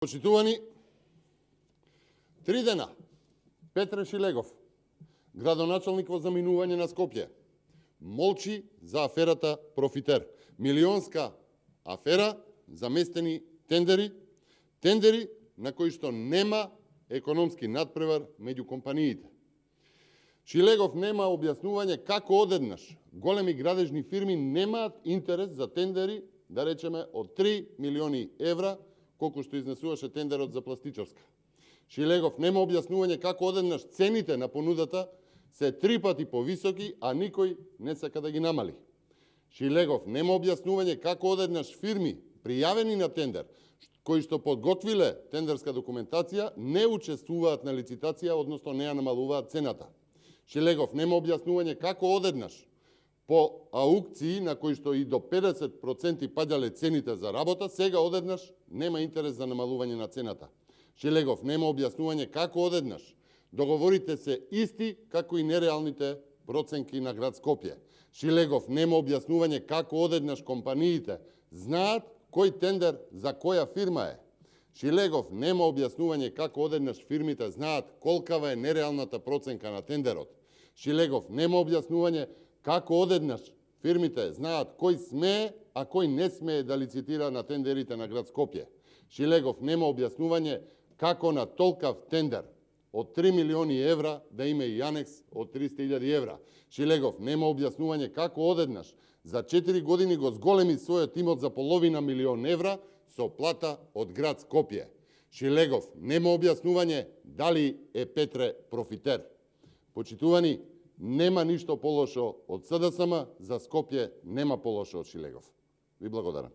Почитувани, 3 дена Петре Шилегов, градоначалник во заминување на Скопје, молчи за аферата Профитер. Милионска афера, заместени тендери на кои што нема економски надпревар меѓу компаниите. Шилегов нема објаснување како одеднаш големи градежни фирми немаат интерес за тендери, да речеме, од 3 милиони евра, колку што изнесуваше тендерот за пластичарска. Шилегов нема објаснување како одеднаш цените на понудата се 3 пати повисоки, а никој не сака да ги намали. Шилегов нема објаснување како одеднаш фирми пријавени на тендер, кои што подготвиле тендерска документација, не учествуваат на лицитација, односно не ја намалуваат цената. Шилегов нема објаснување како одеднаш по аукции на кои што и до 50% паѓале цените за работа, сега одеднаш нема интерес за намалување на цената. Шилегов нема објаснување како одеднаш договорите се исти како и нереалните проценки на град Скопје. Шилегов нема објаснување како одеднаш компаниите знаат кој тендер за која фирма е. Шилегов нема објаснување како одеднаш фирмите знаат колкава е нереалната проценка на тендерот. Шилегов нема објаснување како одеднаш фирмите знаат кој смее, а кој не смее да лицитира на тендерите на град Скопје. Шилегов нема објаснување како на толкав тендер од 3 милиони евра да има и анекс од 300.000 евра. Шилегов нема објаснување како одеднаш за 4 години го зголеми својот имот за половина милион евра со плата од град Скопје. Шилегов нема објаснување дали е Петре Профитер. Почитувани, нема ништо полошо од СДСМ, за Скопје нема полошо од Шилегов. Ви благодарам.